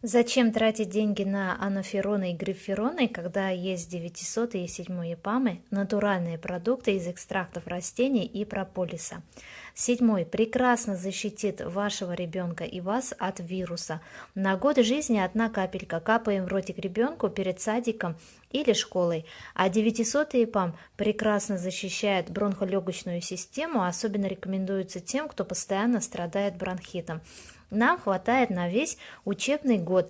Зачем тратить деньги на анофероны и грифероны, когда есть 900 и 7 ипамы, натуральные продукты из экстрактов растений и прополиса? 7 прекрасно защитит вашего ребенка и вас от вируса. На год жизни 1 капелька капаем в ротик ребенку перед садиком или школой. А 900 ипам прекрасно защищает бронхолегочную систему, особенно рекомендуется тем, кто постоянно страдает бронхитом. Нам хватает на весь учебный год,